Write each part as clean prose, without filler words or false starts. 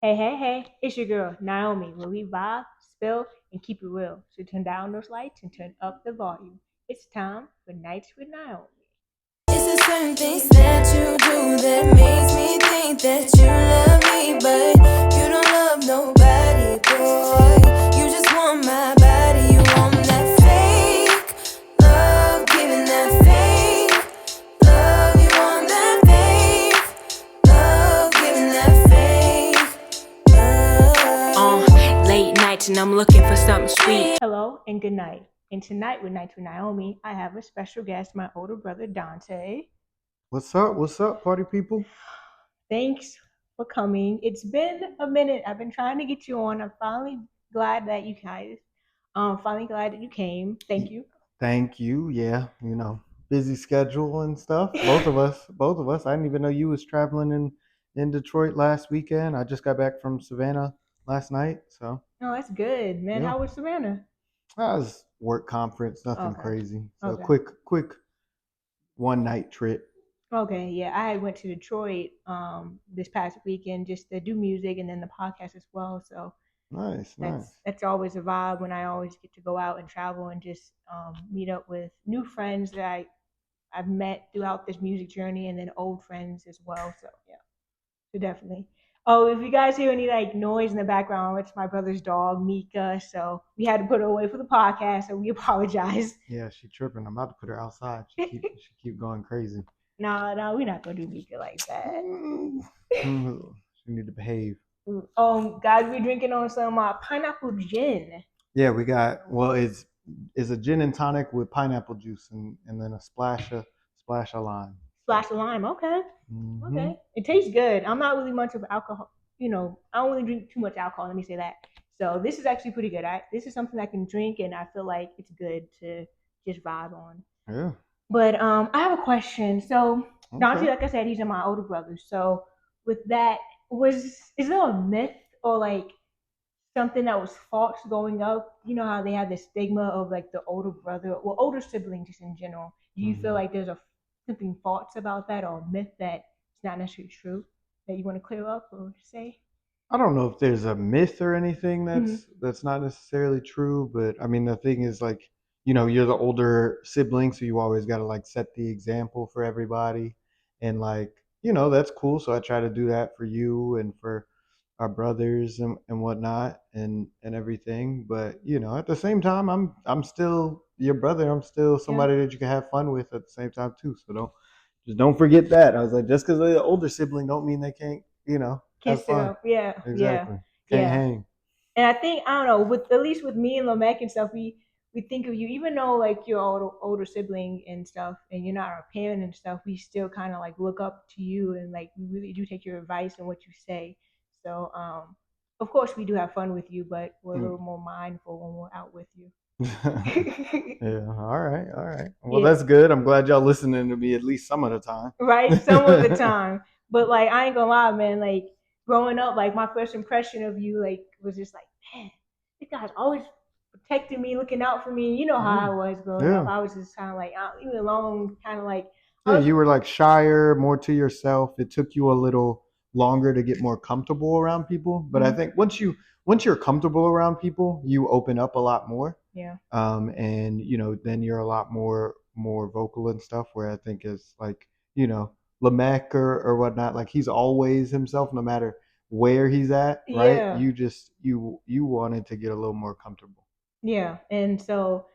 Hey, hey, hey, it's your girl, Naomi, where we vibe, spill, and keep it real. So turn down those lights and turn up the volume. It's time for Nights with Naomi. It's a certain things that you do that makes me think that you love me, but you don't love nobody, boy. You just want my body, you want that fake love, giving that fake love. You want that fake love, giving that fake love. Late nights and I'm looking for something sweet. Hello and good night. And tonight with Nights with Naomi, I have a special guest, my older brother Dante. What's up? What's up, party people? Thanks for coming. It's been a minute. I've been trying to get you on. I'm finally glad that you guys, finally glad that you came. Thank you. Thank you. Yeah, busy schedule and stuff. Both of us. I didn't even know you was traveling in Detroit last weekend. I just got back from Savannah last night. So Oh, that's good, man. yeah, How was Savannah? that was work conference, nothing Okay. crazy. So Okay. quick 1 night trip. Okay, yeah, I had went to Detroit this past weekend just to do music and then the podcast as well. So Nice, that's nice. that's always a vibe when I always get to go out and travel and just meet up with new friends that I've met throughout this music journey and then old friends as well. So yeah, so definitely. Oh, if you guys hear any like noise in the background, it's my brother's dog Mika. So we had to put her away for the podcast, so we apologize. Yeah, she tripping. I'm about to put her outside. She keep going crazy. No, no, we're not gonna do Mika like that. She need to behave. Guys, we're drinking on some pineapple gin. Yeah, we got it's a gin and tonic with pineapple juice and then a splash of lime. So Splash of lime. Okay. hmm Okay. It tastes good. I'm not really much of alcohol. I don't really drink too much alcohol. Let me say that. So this is actually pretty good. This is something I can drink, and I feel like it's good to just vibe on. yeah. But I have a question. So Dante, Okay. like I said, he's my older brother. So with that, is there a myth or like something that was false growing up? You know how they have this stigma of like the older brother, well, older sibling just in general. Do you feel hmm like there's a something false about that or a myth that it's not necessarily true that you want to clear up or say? I don't know if there's a myth or anything Mm-hmm. that's not necessarily true, but I mean the thing is like, you're the older sibling, so you always got to like set the example for everybody, and like, that's cool. So I try to do that for you and for our brothers and whatnot and everything. But at the same time, I'm still your brother. I'm still Yeah. somebody that you can have fun with at the same time too. So don't forget that. I was like, just because they're the older sibling, don't mean they can't Can't have sit fun. up. Yeah. Yeah. Exactly. Can't Yeah. hang. And I think I don't know, with at least with me and Lamech and stuff, we think of you, even though like you're older sibling and stuff, and you're not our parent and stuff, we still kind of like look up to you and like we really do take your advice and what you say. So of course we do have fun with you, but we're a Mm. little more mindful when we're out with you. Yeah. All right. All right. Well, Yeah, that's good. I'm glad y'all listening to me at least some of the time. right. Some of the time, but like I ain't gonna lie, man. Like growing up, like my first impression of you, like was just like, man, this guy's always protecting me, looking out for me. You know how I Mm. was growing up. Yeah. I was just kind of like, leave me alone, kind of like I Yeah, was. you were like shyer, more to yourself. It took you a little longer to get more comfortable around people, but I Mhm. think once you're comfortable around people, you open up a lot more. Yeah, And then you're a lot more vocal and stuff. Where I think is like Lamech or whatnot. Like he's always himself, no matter where he's at. Right? yeah, You wanted to get a little more comfortable. yeah. And so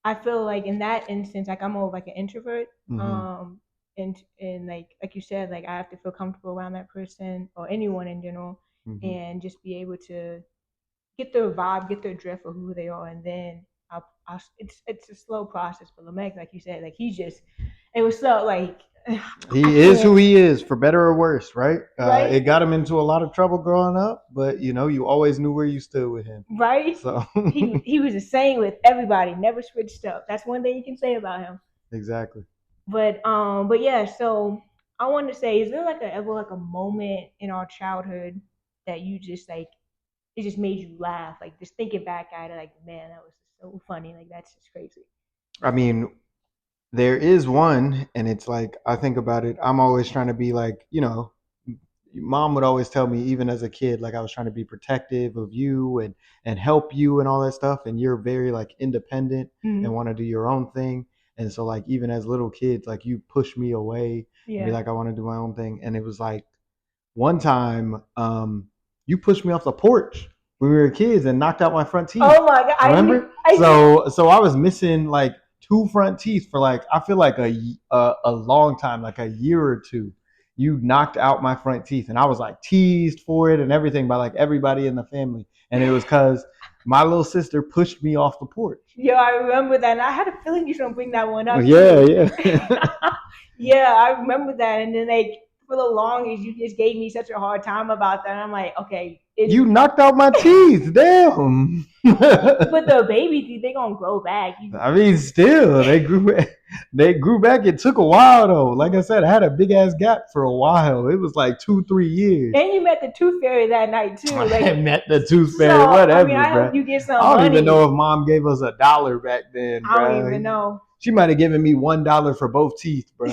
I feel like in that instance, like I'm more of like an introvert. hmm And like you said, like I have to feel comfortable around that person or anyone in general, hmm and just be able to get their vibe, get their drift of who they are, and then it's a slow process. But Lamech, like you said, like he's just it was so like I He is who can't, he is, for better or worse, right? right, It got him into a lot of trouble growing up, but you always knew where you stood with him. right. So He was the same with everybody, never switched up. That's one thing you can say about him. exactly. But yeah. So I wanted to say, is there like a ever like a moment in our childhood that you just like it just made you laugh, like just thinking back at it, like man, that was so funny, like that's just crazy. I mean, there is one, and it's like I think about it. I'm always trying to be like, mom would always tell me, even as a kid, like I was trying to be protective of you and help you and all that stuff, and you're very like independent and Mm-hmm. want to do your own thing. And so like even as little kids, like you push me away and be Yeah. like, I want to do my own thing. And it was like one time, you pushed me off the porch when we were kids and knocked out my front teeth. Oh my god, Remember? I do. So I was missing like two front teeth for like I feel like a long time, like a year or two. You knocked out my front teeth, and I was like teased for it and everything by like everybody in the family, and it was because my little sister pushed me off the porch. Yo, I remember that. And I had a feeling you was gonna bring that one up Yeah, too. yeah. Yeah, I remember that. And then like for the longest, you just gave me such a hard time about that. And I'm like, okay, You knocked out my teeth. Damn. but the baby teeth, they gonna grow back. I mean, still they grew back. It took a while though. Like I said, I had a big ass gap for a while. It was like 2, 3 years. And you met the tooth fairy that night too. I Like, met the tooth fairy, so I mean, whatever, I hope bro. you get some I don't even money. know if mom gave us $1 back then, I don't bro. even know. She might have given me $1 for both teeth, bro.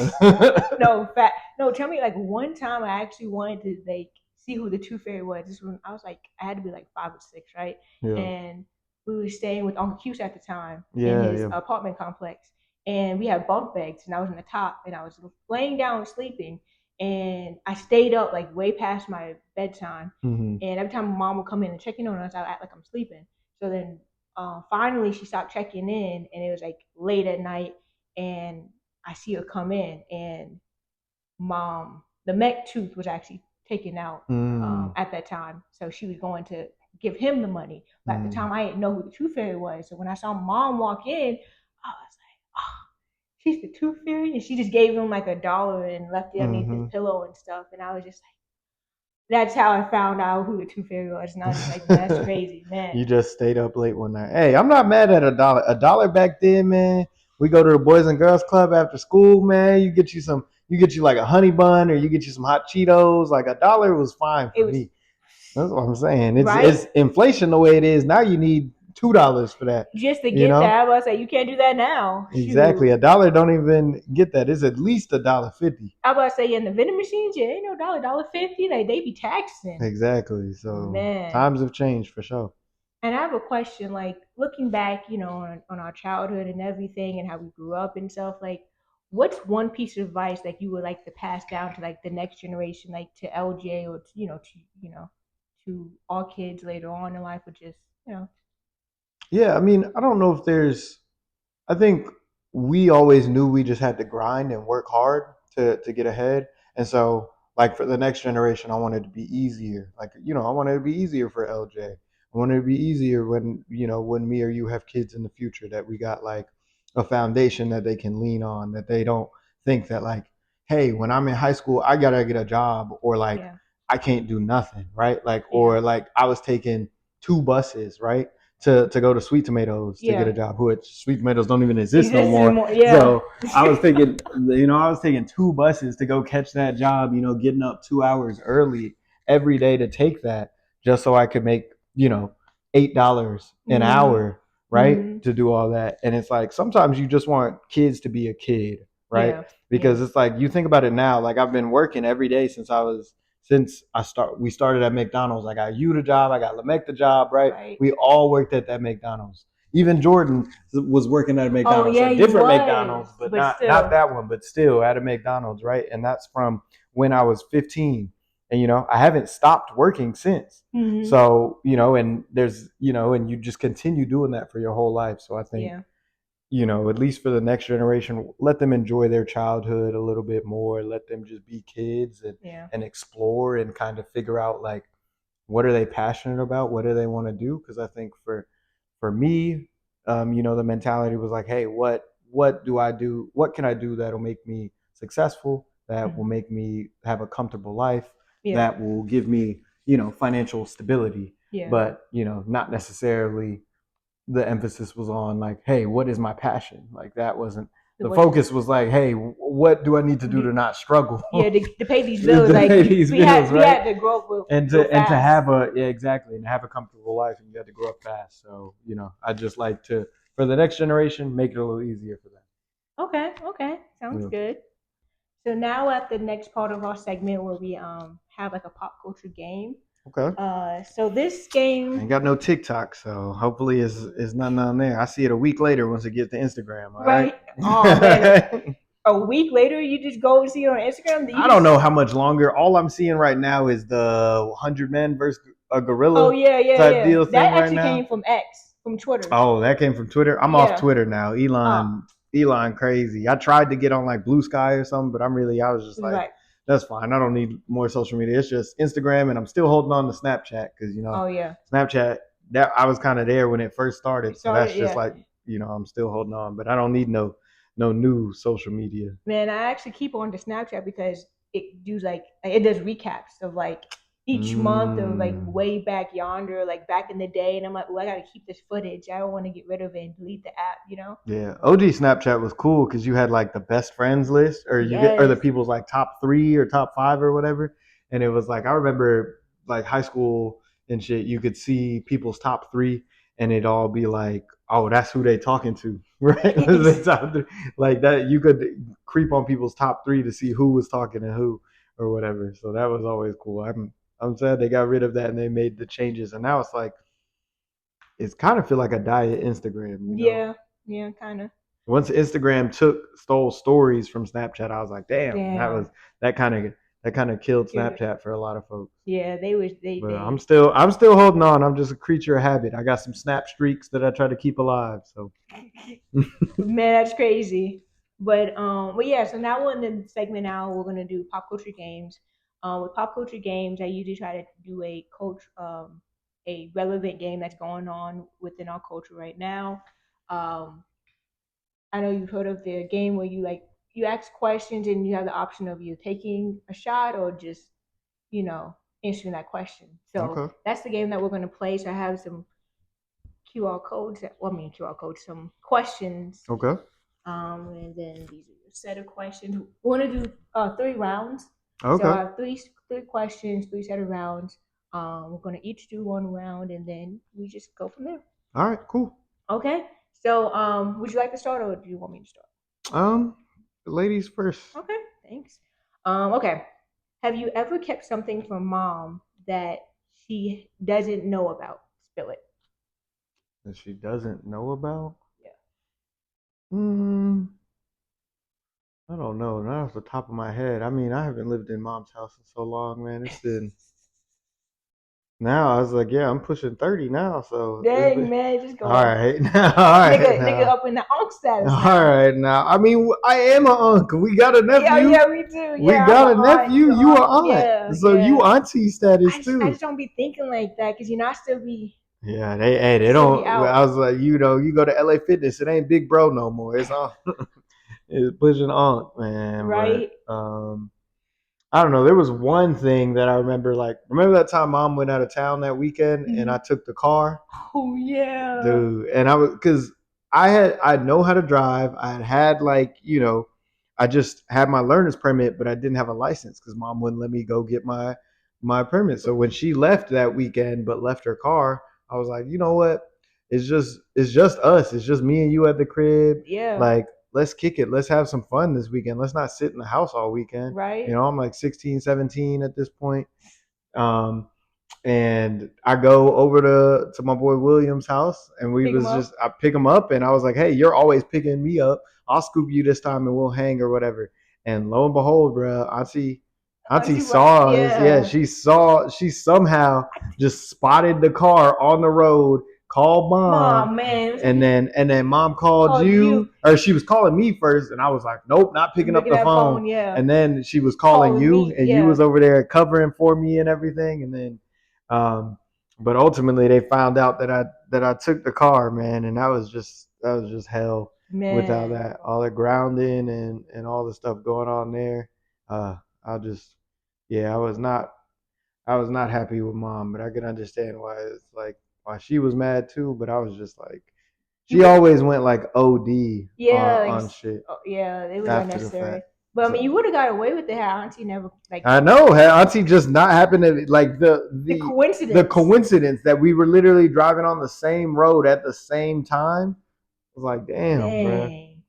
No, fact. No, tell me like one time I actually wanted to like see who the tooth fairy was. This when I was like I had to be like 5 or 6, right? Yeah, And we were staying with Uncle Cuse at the time in yeah, his yeah. apartment complex, and we had bunk beds, and I was in the top, and I was laying down sleeping, and I stayed up like way past my bedtime, Hmm. and every time my mom would come in and check in on us, I would act like I'm sleeping. So then finally she stopped checking in, and it was like late at night, and I see her come in, and mom, the mech tooth was actually taken out Mm, at that time. So she was going to give him the money. But at the mm, time, I didn't know who the tooth fairy was. So when I saw mom walk in, I was like, oh, she's the tooth fairy. And she just gave him like $1 and left it underneath his hmm. pillow and stuff. And I was just like, that's how I found out who the tooth fairy was. And I was just like, that's crazy, man. You just stayed up late one night. Hey, I'm not mad at $1. $1 back then, man. We go to the Boys and Girls Club after school, man. You get you like a honey bun, or you get you some hot Cheetos. Like $1 was fine It for was me. That's what I'm saying. right. It's inflation the way it is now. You need $2 for that. Just to You get know that, I was like, you can't do that now. exactly. Shoot. $1 don't even get that. It's at least $1.50. I about to say in the vending machines, yeah, ain't no $1.50. Like they be taxing, Exactly. So man. times have changed for sure. And I have a question, like looking back, on our childhood and everything, and how we grew up and stuff. Like, what's one piece of advice that you would like to pass down to like the next generation, like to LJ or to our kids later on in life, which is Yeah, I mean, I don't know if there's I think we always knew we just had to grind and work hard to get ahead. And so, like for the next generation, I wanted it to be easier. Like, I wanted it to be easier for LJ. I wanted it to be easier when me or you have kids in the future, that we got like a foundation that they can lean on, that they don't think that like, hey, when I'm in high school, I gotta get a job, or like yeah, I can't do nothing, right? Like, yeah, or like I was taking 2 buses, right? To go to Sweet Tomatoes to get yeah. a job. Which Sweet Tomatoes don't even exist no Exists more. anymore. Yeah, So I was taking 2 buses to go catch that job. Getting up 2 hours early every day to take that, just so I could make $8 an mm-hmm. hour, right? Mm-hmm. To do all that. And it's like sometimes you just want kids to be a kid, right? Yeah, yeah, Because it's like you think about it now. Like I've been working every day we started at McDonald's. I got you the job, I got Lamech the job, right? right. We all worked at that McDonald's. Even Jordan was working at a Oh McDonald's, yeah, a he different was, McDonald's, but but not still. that one, but still at a McDonald's, right? And that's from when I was 15. And I haven't stopped working since. Mm-hmm. So, and and you just continue doing that for your whole life. So I think, Yeah, at least for the next generation, let them enjoy their childhood a little bit more. Let them just be kids yeah. and explore and kind of figure out like what are they passionate about, what do they want to do. Because I think for me, the mentality was like, hey, what do I do? What can I do that'll make me successful? That will Mm-hmm. make me have a comfortable life. Yeah, That will give me financial stability. yeah. But not necessarily the emphasis was on like, hey, what is my passion? Like that wasn't It the wasn't. focus. Was like, hey, what do I need to do to not struggle? Yeah, to pay these bills, To like pay these we bills, had we right? had to grow up real, and real to fast. have exactly, and have a comfortable life, and you have to grow up fast. So I just like to, for the next generation, make it a little easier for them. Okay, okay, sounds Yeah. good. So now at the next part of our segment where we have like a pop culture game. Okay. So this I ain't game, got no TikTok, so hopefully it's nothing on there. I see it a week later once it gets to Instagram. All right. right? Oh man, a week later you just go and see it on Instagram. You I don't just know how much longer. All I'm seeing right now is the 100 men versus a oh gorilla yeah, yeah, type yeah. deal That thing right actually now. came from X, from Twitter. Oh, that came from Twitter. I'm off Yeah. Twitter now. Oh, Elon crazy. I tried to get on like Blue Sky or something, but I was just like, right. that's fine. I don't need more social media. It's just Instagram, and I'm still holding on to Snapchat because Oh yeah. Snapchat, that I was kind of there when it first It started, so that's started. just Yeah. like I'm still holding on, but I don't need no new social media. Man, I actually keep on to Snapchat because it does recaps of like each month of like Mm. way back yonder, like back in the day, and I'm like, well, I gotta keep this footage. I don't want to get rid of it and delete the app. Yeah, OG Snapchat was cool because you had like the best friends list, or the Yes. people's like top 3 or top 5 or whatever, and it was like I remember like high school and shit. You could see people's top 3, and it'd all be like, oh, that's who they talking to, right? They top 3. Like that. You could creep on people's top 3 to see who was talking to who or whatever. So that was always cool. I'm sad they got rid of that and they made the changes, and now it's kind of feel like a diet Instagram. Yeah, yeah, kind of. Once Instagram stole stories from Snapchat, I was like, damn, Damn. that kind of that kind of killed Good. Snapchat for a lot of folks. Yeah, they was But they. I'm still holding on. I'm just a creature of habit. I got some snap streaks that I try to keep alive. So Man, that's crazy. But yeah. So now we're in the segment. Now we're gonna do pop culture games. With pop culture games, I usually try to do a relevant game that's going on within our culture right now. Um, I know you've heard of the game where you ask questions and you have the option of you taking a shot or just you know answering that question. So okay, that's the game that we're gonna play. So I have some QR codes. Well, I mean QR codes, some questions. okay, And then these are your set of questions. We want to do 3 rounds. So I okay. have three questions, 3 set of rounds. We're gonna each do 1 round, and then we just go from there. All right, cool. Okay. So would you like to start, or do you want me to start? Um, ladies first. Okay. Thanks. Okay. Have you ever kept something from mom that she doesn't know about? Spill it. That she doesn't know about. Yeah. Hmm. I don't know. Not off the top of my head. I mean, I haven't lived in mom's house in so long, man. It's been now. I was like, yeah, I'm pushing 30 now, so it's Dang been man, just go all off. right. All right Nigga now. up in the unk status All now. right now. I mean, I am an uncle. We got a Yeah, nephew. yeah, we do. We Yeah, I'm an got a aunt. nephew. You You a aunt. aunt. Yeah, So you yeah. auntie status I too. just don't be thinking like that because I still be Yeah, they still be don't. out. I was like, you go to LA Fitness. It ain't Big Bro no more. It's all it's pushing aunt, man. But Right? I don't know. There was one thing that I remember. Like, remember that time mom went out of town that weekend and I Mhm. took the car, Oh yeah. dude. And I was because I know how to drive. I had like I just had my learner's permit, but I didn't have a license because mom wouldn't let me go get my permit. So when she left that weekend, but left her car, I was like, you know what? It's just us. It's just me and you at the crib. Yeah. Like, let's kick it. Let's have some fun this weekend. Let's not sit in the house all weekend. Right. I'm like 16, 17 at this point. Um, and I go over to my boy William's house, and Pick them up. I pick him up, and I was like, "Hey, you're always picking me up. I'll scoop you this time, and we'll hang or whatever." And lo and behold, bro, Auntie Auntie, right? saw us. Yeah, Yeah. she somehow just spotted the car on the road, called mom, Mom, man. and then mom called Called you. you, or she was calling me first, and I was like, "Nope, not I'm picking up looking the at that phone." phone. Yeah. And then she was calling Calling you, me. and you Yeah. was over there covering for me and everything, and then um, but ultimately they found out that I took the car, man, and that was just hell with Man. all that grounding and all the stuff going on there. I just yeah, I was not happy with mom, but I can understand why it's like why she was mad too, but I was just like You she could. always went like OD Yeah. on shit Yeah. It was after the unnecessary. fact. But I mean, So you would have got away with it had Auntie never like I know, Auntie just not happened to like the the the the coincidence. coincidence that we were literally driving on the same road at the same time. I was like, damn, bro. Dang.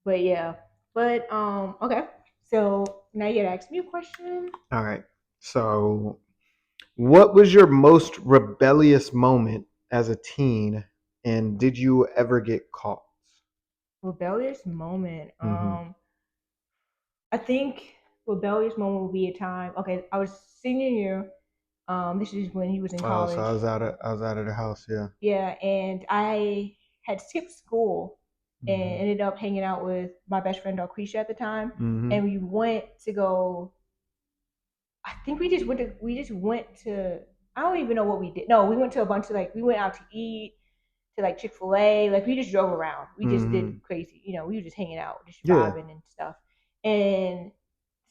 But yeah. Okay. So now you gotta ask me a question. All right. So, what was your most rebellious moment as a teen, and did you ever get caught? Rebellious moment. Mm-hmm. I think rebellious moment would be a time. Okay, I was senior year. This is when he was in Oh, so college. I was out of the house. Yeah. Yeah, and I had skipped school and Mm-hmm. ended up hanging out with my best friend Darquisha at the time, Mm-hmm. and we went to go. I think we just went to. We just went to. I don't even know what we did. No, we went to a bunch of we went out to eat to Chick-fil-A. Like we just drove around. We just Mm-hmm. did crazy. We were just hanging out, just Yeah. vibing and stuff. And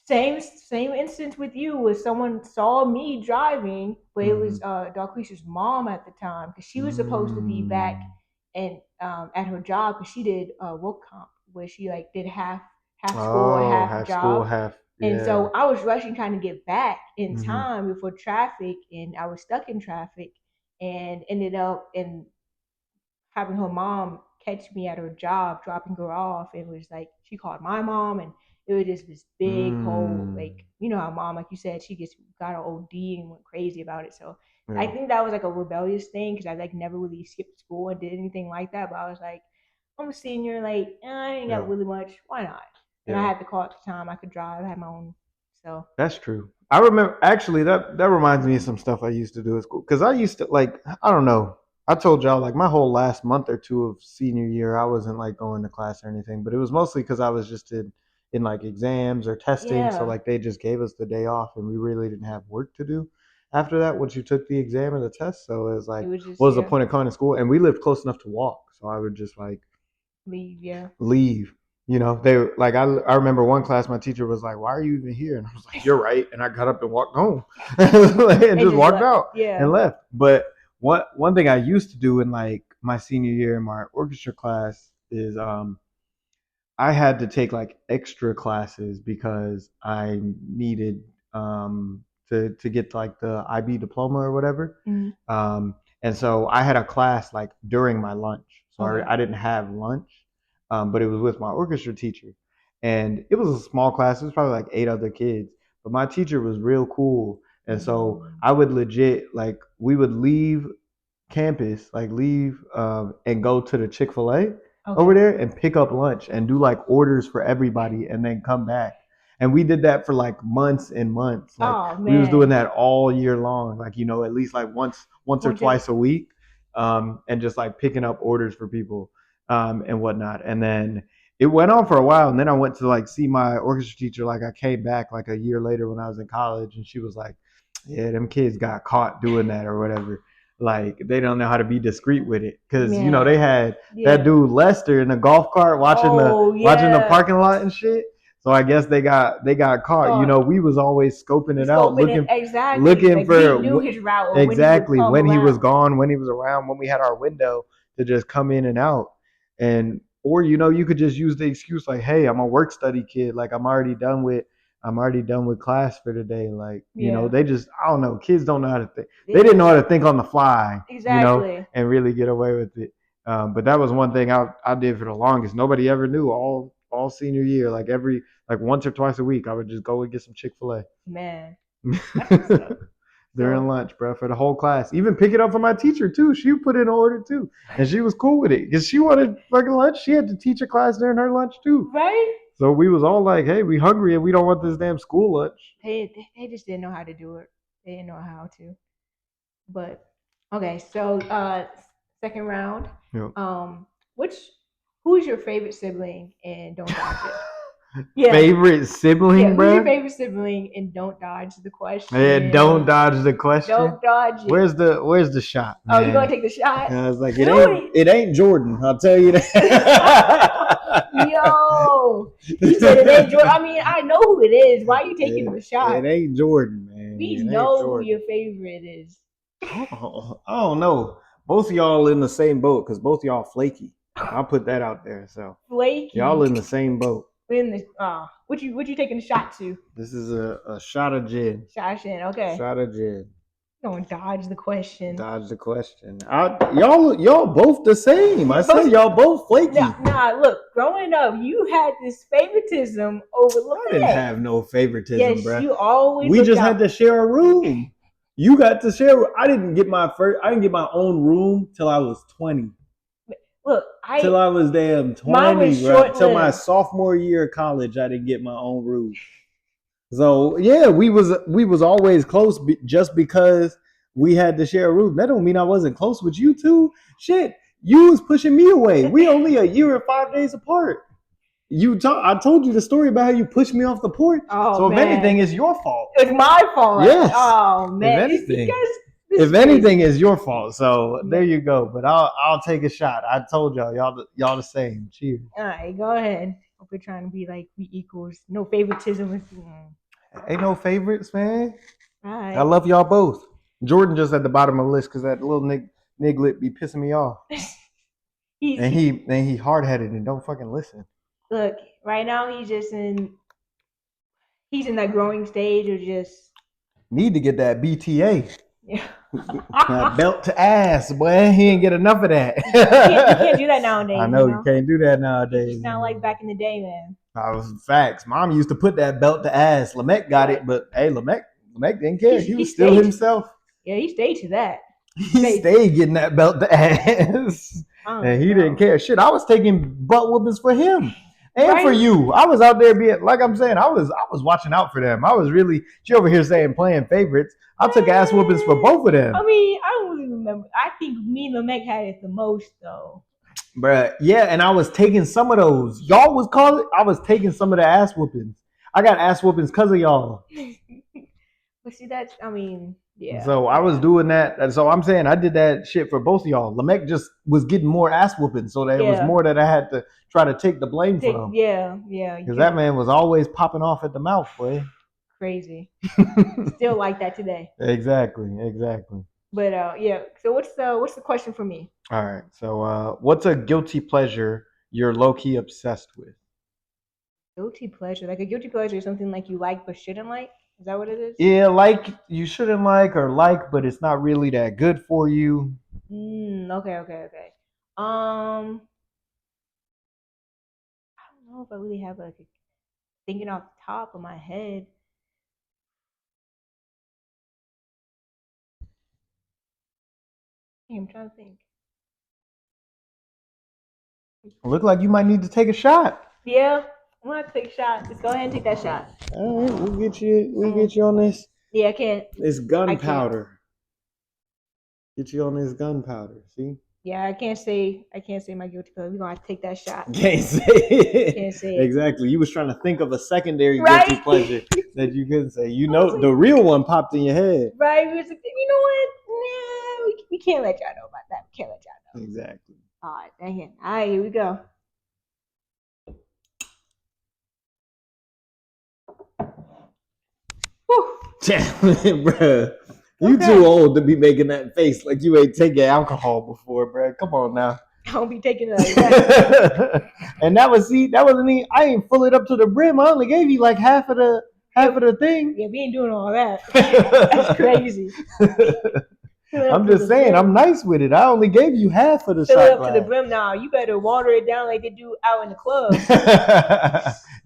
same instance with you was someone saw me driving, but it Mm-hmm. was Darquisha's mom at the time because she was supposed to be back Mm. and at her job because she did work comp where she did half school or Oh, half half school, job. half And yeah. so I was rushing trying to get back in Mm-hmm. time before traffic, and I was stuck in traffic and ended up in having her mom catch me at her job, dropping her off. It was she called my mom, and it was just this big whole Mm. how mom, like you said, she just got an OD and went crazy about it. So I Yeah. think that was a rebellious thing because I never really skipped school and did anything like that. But I was like, I'm a senior, I ain't got Yeah. really much. Why not? And I Yeah. had the car at the time. I could drive. I had my own. So That's true. I remember actually that reminds me of some stuff I used to do at school because I used to I don't know. I told y'all my whole last month or two of senior year I wasn't going to class or anything, but it was mostly because I was just in exams or testing, so yeah, they just gave us the day off and we really didn't have work to do after that once you took the exam and the test. So it was it was what just was the point of coming to school? And we lived close enough to walk, so I would just leave. Yeah, leave. They I remember one class my teacher was like, "Why are you even here?" And I was like, "You're right." And I got up and walked home and and just just walked left. out and Yeah. left. But one thing I used to do in my senior year in my orchestra class is I had to take extra classes because I needed to get the IB diploma or whatever. Mm, And so I had a class during my lunch, so okay. I didn't have lunch, but it was with my orchestra teacher, and it was a small class. It was probably eight other kids, but my teacher was real cool, and so Mm. I would legit we would leave campus, leave and go to the Chick-fil-A over Okay. there and pick up lunch and do orders for everybody and then come back. And we did that for months and months. Oh We was doing man. that all year long, at least once or Once it, twice a week, and just picking up orders for people and whatnot. And then it went on for a while, and then I went to see my orchestra teacher. I came back a year later when I was in college, and she was like, "Yeah, them kids got caught doing that or whatever." They don't know how to be discreet with it because they man. had that Yeah. dude Lester in the golf cart Oh watching the yeah. parking lot and shit. So I guess they got caught. Caught. We was always scoping We it out, scoping it exactly. looking We for knew his route or when he would exactly come when he was around. gone, when he was around, when we had our window to just come in and out. And or you could just use the excuse hey, I'm a work study kid. I'm already done with class for the day. Yeah. They just I don't know. Kids don't know how to think. They They didn't know don't how to think on the fly, exactly. and really get away with it. But that was one thing I did for the longest. Nobody ever knew all senior year. Every once or twice a week, I would just go and get some Chick-fil-A Man. That's what's up. during So lunch, bro, for the whole class. Even pick it up for my teacher too. She put in an order too, and she was cool with it because she wanted fucking lunch. She had to teach a class during her lunch too. right? So we was all like, "Hey, we hungry and we don't want this damn school lunch." They just didn't know how to do it. They didn't know how to. But okay, so second round. Yep. Which who's your favorite sibling and don't dodge it? Yeah. Favorite Yeah, sibling, who's your bro? favorite sibling and don't dodge the Yeah, don't question. dodge the question. Don't dodge it. Where's the shot, Oh, you gonna man? take the shot? And I was like, Do it ain't Jordan. I'll tell you it. that. Yo. He said it ain't Jordan. I mean, I know who it is. Why are you taking the It shot? ain't Jordan, man. We It ain't know who Jordan. your favorite is. I don't know. Both of y'all in the same boat because both of y'all flaky. I'll put that out there. So Flaky. y'all in the same boat. In the what you taking the shot to? This is a shot of gin. Shot in. Okay. Shot of gin. Don't dodge the question. Dodge the question. Y'all both the same. I said y'all both flaky. Nah, look, growing up, you had this favoritism over I didn't Lamette. have no favoritism, Yes, bro. you always. We just out. had to share a room. You got to share. I didn't get my own room till I was 20. Look, till I was damn 20, bro. Till my sophomore year of college, I didn't get my own room. So yeah, we was always close just because we had to share a room. That don't mean I wasn't close with you too. Shit, you was pushing me away. We only a year and 5 days apart. I told you the story about how you pushed me off the porch. Oh, so man. If anything, it's your fault. It's my fault. Yes. Oh man. If anything, it's your fault. So there you go. But I'll take a shot. I told y'all the same. Cheers. All right, go ahead. We're trying to be like we equals. No favoritism. Ain't no favorites, man. All right. I love y'all both. Jordan just at the bottom of the list because that little niglet be pissing me off. He hard headed and don't fucking listen. Look, right now he's in that growing stage of just need to get that BTA. Yeah. Belt to ass, boy. He ain't get enough of that. You can't do that nowadays. I know you can't do that nowadays. It's not like back in the day, man. Facts. Mom used to put that belt to ass. Lamette got it, but hey, Lamette didn't care. He was still himself. Yeah, he stayed to that. He stayed getting that belt to ass. And he didn't care. Shit, I was taking butt whoopings for him. And for you. I was out there being, like I'm saying, I was watching out for them. I was really, she over here saying playing favorites. I took ass whoopings for both of them. I mean, I don't really remember. I think me and Lamette had it the most, though. Bruh, yeah, and I was taking some of those. Y'all was calling, I was taking some of the ass whoopings. I got ass whoopings because of y'all. But see, yeah. So I was doing that. And so I'm saying I did that shit for both of y'all. Lamette just was getting more ass whooping. So that it was more that I had to try to take the blame from. Yeah. Because that man was always popping off at the mouth, boy. Crazy. Still like that today. Exactly. But yeah. So what's the question for me? All right. So what's a guilty pleasure you're low key obsessed with? Guilty pleasure, like a guilty pleasure is something like you like but shouldn't like. Is that what it is? Yeah, like you shouldn't like or like, but it's not really that good for you. Okay. I don't know if I really have like thinking off the top of my head. I'm trying to think. Look like you might need to take a shot. Yeah, I'm gonna take a shot. Let's go ahead and take that shot. All right, we'll get you on this. Yeah, I can't. It's gunpowder. Get you on this gunpowder. See? Yeah, I can't say my guilty pleasure. We're gonna have to take that shot. Can't say it. Exactly. You was trying to think of a secondary guilty pleasure that you couldn't say. You know, the real one popped in your head. Right. We was like, you know what? Nah, we can't let y'all know about that. We can't let y'all know. Exactly. All right, dang it. All right, here we go. Damn it, bruh. You too old to be making that face like you ain't taken alcohol before, bruh. Come on now. I don't be taking it like that. And that wasn't me. I ain't full it up to the brim. I only gave you like half of the thing. Yeah, we ain't doing all that. That's crazy. I'm just saying, I'm nice with it. I only gave you half of the shot glass. Fill it up to the brim now. You better water it down like they do out in the club.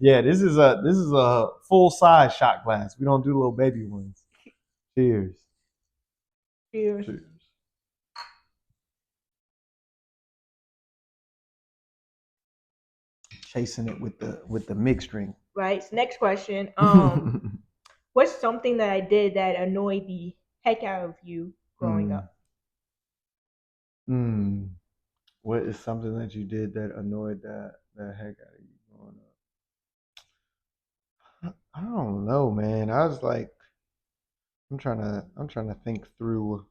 Yeah, this is a full size shot glass. We don't do little baby ones. Cheers. Cheers. Chasing it with the mixed drink. Right. So next question. What's something that I did that annoyed the heck out of you growing up? What is something that you did that annoyed the heck out of you growing up? I don't know, man. I was like, I'm trying to think through.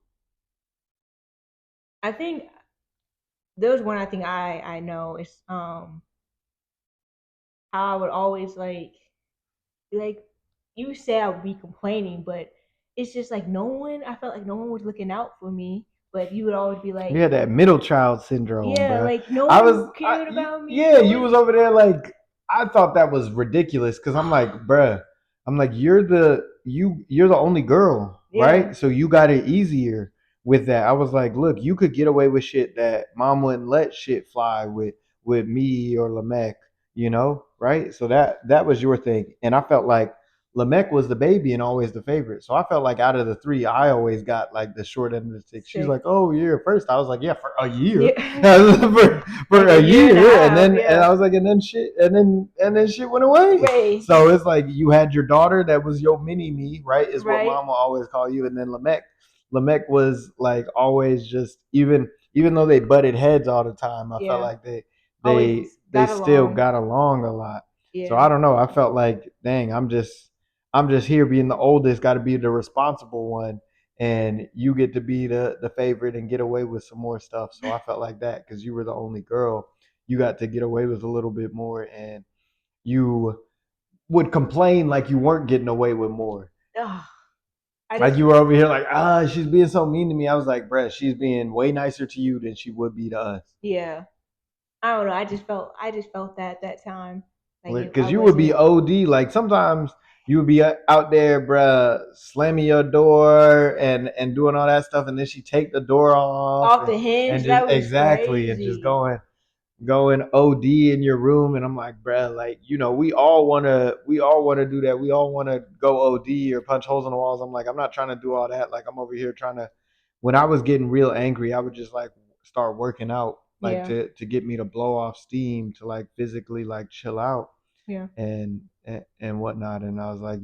I think there's one. I think I know is how I would always like you say I would be complaining, but it's just like I felt like no one was looking out for me. But you would always be like, you had that middle child syndrome. Yeah, bro. like no one cared about me. Yeah, you was over there like, I thought that was ridiculous because I'm like, bruh, I'm like, you're the only girl. Yeah. right? So you got it easier with that. I was like, look, you could get away with shit that mom wouldn't let shit fly with me or Lamech, right? So that was your thing, and I felt like Lamech was the baby and always the favorite. So I felt like out of the three, I always got like the short end of the stick. She's Sick. like, "Oh, you're first." I was like, "Yeah, for a year, Yeah. for Like a a year and a year," half. and I Yeah. was like, and then shit went away. Right. So it's like you had your daughter that was your mini me, right? Is what Right. Mama always call you, and then Lamech was like always just even though they butted heads all the time, I felt Yeah. like they Always they they got still along. got along a lot. So Yeah. I don't know. I felt like, dang, I'm just here being the oldest, got to be the responsible one, and you get to be the favorite and get away with some more stuff. So I felt like that because you were the only girl, you got to get away with a little bit more, and you would complain like you weren't getting away with more. Ugh, I Like just you were over here, like she's being so mean to me. I was like, bruh, she's being way nicer to you than she would be to us. yeah. I don't know. I just felt that at that time. Like if I Because you would be wasn't OD. Like sometimes you would be out there, bruh, slamming your door and doing all that stuff, and then she take the door off off and the hinge, just that was exactly and just crazy. going OD in your room, and I'm like, bruh, like we all wanna do that. We all wanna go OD or punch holes in the walls. I'm like, I'm not trying to do all that. Like I'm over here trying to. When I was getting real angry, I would just like start working out, like Yeah. to get me to blow off steam, to like physically like chill out Yeah. and whatnot. And I was like,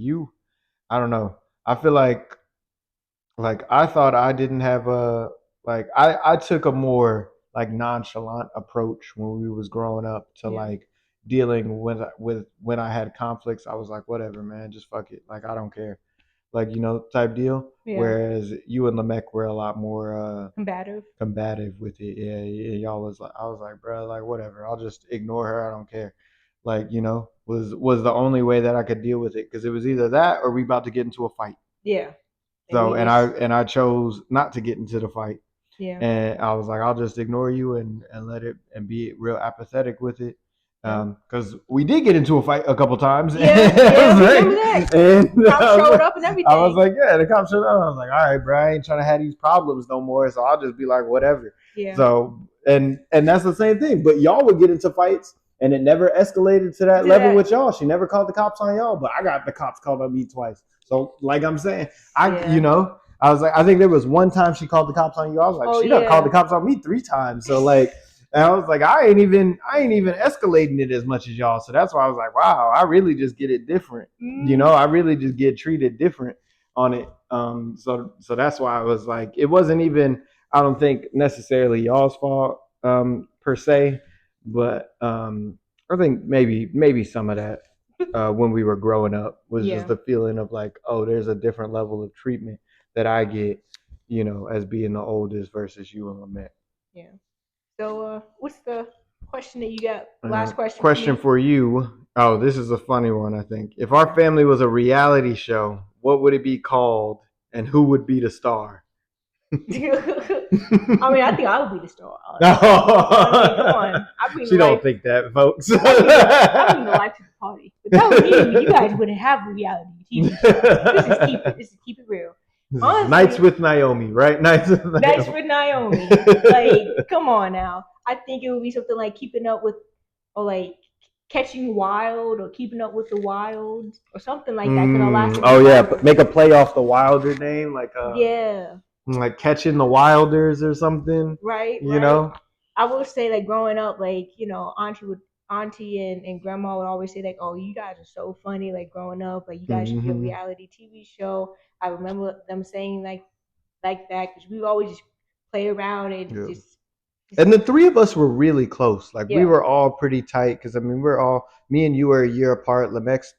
I don't know. I feel like I thought I didn't have a like I took a more like nonchalant approach when we was growing up to Yeah. like dealing with when I had conflicts. I was like, whatever, man, just fuck it. Like I don't care. Like, type deal. Yeah. Whereas you and Lamech were a lot more Combative. combative with it. Yeah, yeah, y'all was like, I was like, bro, like whatever. I'll just ignore her. I don't care. Like, was the only way that I could deal with it because it was either that or we about to get into a fight. Yeah. And So we and I just and I chose not to get into the fight, yeah. and I was like, I'll just ignore you and let it and be real apathetic with it. Yeah. Because we did get into a fight a couple times. Yeah. Yeah. We remember that. And Cops showed up and I was everything. like, yeah, the cops showed up. I was like, all right, bro, I ain't trying to have these problems no more. So I'll just be like, whatever. Yeah. So and that's the same thing. But y'all would get into fights and it never escalated to that To level that. with y'all. She never called the cops on y'all, but I got the cops called on me twice. So like I'm saying, Yeah. I was like, I think there was one time she called the cops on you. I was like, Oh she done called the yeah. cops on me 3 times. So like, and I was like, I ain't even escalating it as much as y'all. So that's why I was like, wow, I really just get it different. Mm, I really just get treated different on it. So that's why I was like, it wasn't even, I don't think necessarily y'all's fault per se, but I think maybe some of that when we were growing up was just yeah. the feeling of like, oh, there's a different level of treatment that I get, as being the oldest versus you and Lamette. Yeah. So what's the question that you got? Last question for Question me. for you. Oh, this is a funny one, I think. If our family was a reality show, what would it be called and who would be the star? I mean, I think I would be the star. No. I mean, come on. I bring the She don't life. think that, folks. I bring the life to the party. Without me, you guys wouldn't have a reality TV show. This is keep it real. Honestly, Nights with Nyomi, right? Nights with Nyomi. Nights with Naomi. Like, come on now. I think it would be something like keeping up with, or like catching wild, or keeping up with the wild, or something like that. Because I'll last Oh even yeah, longer. make a play off the Wilder name, Yeah. like catching the Wilders or something. Right. You Right. know. I will say, like, growing up, like, auntie and grandma would always say, like, oh, you guys are so funny, like, growing up, like, you guys should be a Mm-hmm. reality TV show. I remember them saying like that because we always just play around and Yeah. just And the three of us were really close. Like we yeah. were all pretty tight because I mean me and you were a year apart. Lamex's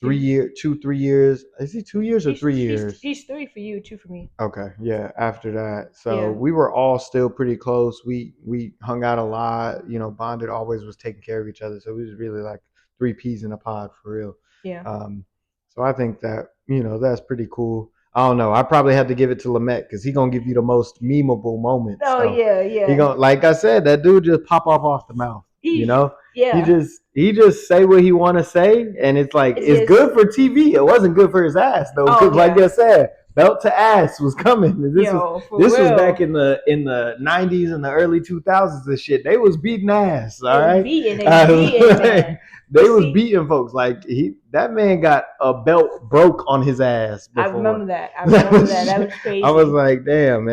3 year, 2 3 years. Is he 2 years or 3 years? He's three for you, two for me. Okay, yeah. After that, so Yeah. we were all still pretty close. We hung out a lot. Bonded. Always was taking care of each other. So we was really like three peas in a pod for real. Yeah. So I think that that's pretty cool. I don't know. I probably have to give it to Lamette because he gonna give you the most memeable moments. Oh So yeah, he yeah. gonna, like I said, that dude just pop off the mouth. You He know, he yeah. just say what he want to say, and it's like It's it's just good for TV. It wasn't good for his ass though, oh because like yeah. I said, belt to ass was coming. Yo, for This was back real. in the 90s and the early 2000s and shit. They was beating ass, all right? They beating, man. They was See, beating folks. Like that man got a belt broke on his ass I before. remember that. I remember that. That was I was crazy. like, damn,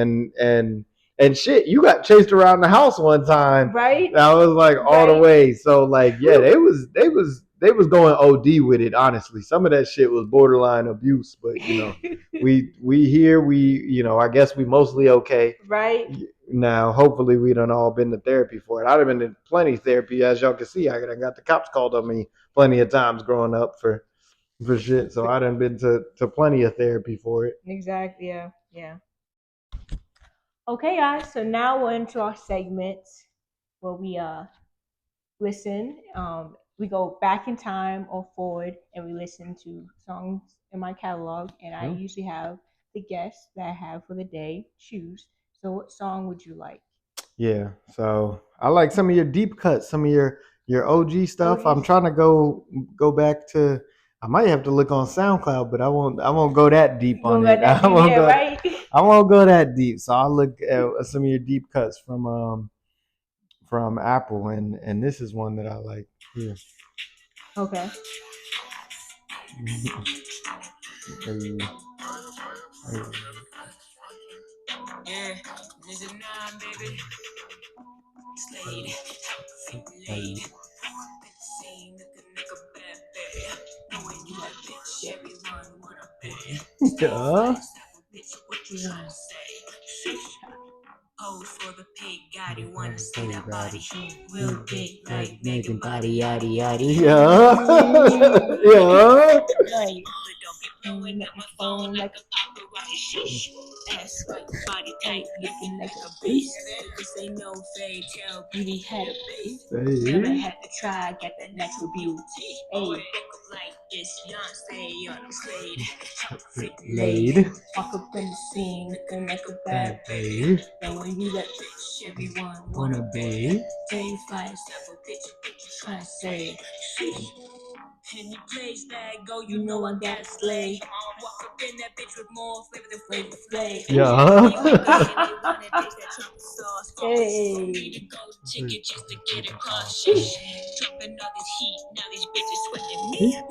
and shit, you got chased around the house one time. Right? I was like all the Right? way. So like, yeah, they was going OD with it. Honestly, some of that shit was borderline abuse. But we here. I guess we mostly okay. Right? Now, hopefully, we done all been to therapy for it. I'd have been in plenty of therapy, as y'all can see. I got the cops called on me plenty of times growing up for shit. So I done been to plenty of therapy for it. Exactly. Yeah. Yeah. Okay, guys. So now we're into our segments where we listen. We go back in time or forward, and we listen to songs in my catalog. And I usually have the guests that I have for the day choose. So, what song would you like? Yeah. So I like some of your deep cuts, some of your OG stuff. I'm OGs? trying to go back to. I might have to look on SoundCloud, but I won't go that deep Going on back it. that I deep, won't yeah, go. right? I won't go that deep. So I'll look at some of your deep cuts from Apple, and this is one that I like. Yeah. Okay. Yeah, this is nine, baby. Slade, laid. Scene looking like a bad baby. Knowing you that bitch, everyone wanna pay. Yeah. Bitch, what you tryna say? Pose for the pig, God, you wanna see that body. Real big, like Megan body, yaddy yaddy. Yeah. Yeah. Right. But don't be blowing up my phone like a paparazzi. Sheesh. Ass like body tight, looking like a beast. This ain't no fairy tale, beauty had a base. Never Hey. had to try, got that natural beauty. Hey, woke up like this, Beyonce on the Slade. Laid. Walk up in the scene, looking like a bad baby. Babe. And when you that bitch, everyone Wanna be? Day fly, step a bitch, what you tryna say? Any place that I go, you know I gotta slay. Walk up in that bitch with more flavor than Flavor Flay. Yeah. They wanna taste that chocolate sauce. Hey. Need to go chicken just to get across. Sheesh. Dropping all this heat, now these bitches sweating me. Hey.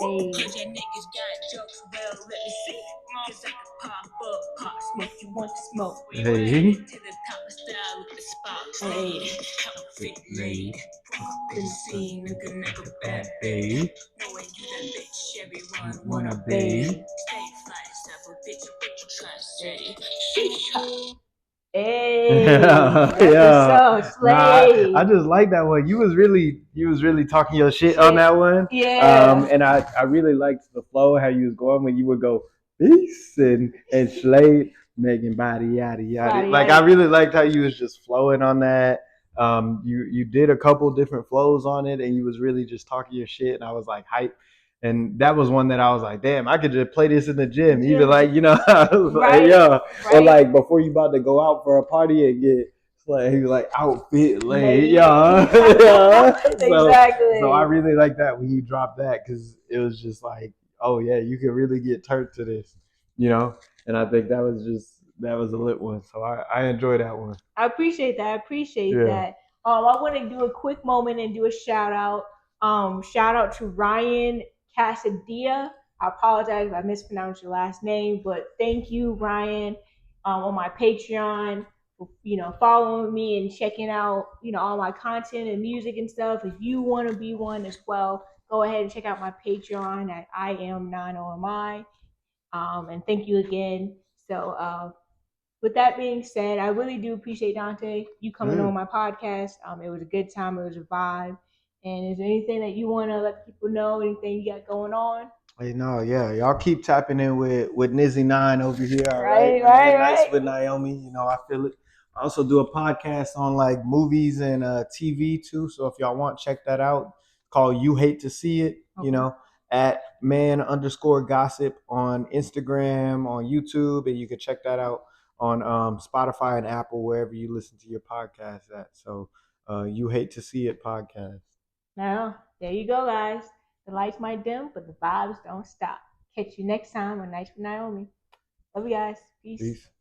Cause y'all niggas got jokes, well, let me see. Cause I can pop up, pop smoke, you want to smoke. Hey. To the top of style with the spot. Hey. Outfit laid. Been seen looking like a bad Babe. knowing you that bitch, everyone Wanna be. be? Stay fly, step a bitch, what you tryna say? Hey. Yeah, That's what's yeah. up. Nah, Slay. I just like that one. You was really talking your shit on that one. Yeah. And I really liked the flow, how you was going when you would go peace and Slade making body yada yada. Body, Like I really liked how you was just flowing on that. You did a couple different flows on it, and you was really just talking your shit, and I was like hype. And that was one that I was like, damn, I could just play this in the gym. Even like, I was like, Right. yeah. Or Right. like before you about to go out for a party and get like he was like outfit laid, Laid. yeah, yeah. So I Exactly. really like that when you dropped that because it was just like, oh yeah, you could really get turned to this, you know. And I think that was a lit one. So I enjoy that one. I appreciate that. I appreciate Yeah. that. I want to do a quick moment and do a shout out. Shout out to Ryan Casadia. I apologize if I mispronounced your last name, but thank you, Ryan, on my Patreon for following me and checking out all my content and music and stuff. If you want to be one as well, go ahead and check out my Patreon at I am 9OMI. And thank you again. So with that being said, I really do appreciate Dante you coming on my podcast. It was a good time. It was a vibe. And is there anything that you want to let people know? Anything you got going on? Hey, no, yeah, y'all keep tapping in with Nizzy9 over here. All right, Right, man. right, Nice right. with Naomi. I feel it. I also do a podcast on like movies and TV too. So if y'all want, check that out. Called You Hate to See It. Okay. At man_gossip on Instagram, on YouTube, and you can check that out on Spotify and Apple wherever you listen to your podcast at. So You Hate to See It podcast. Now, there you go, guys. The lights might dim, but the vibes don't stop. Catch you next time on Nights with Naomi. Love you guys. Peace. Peace.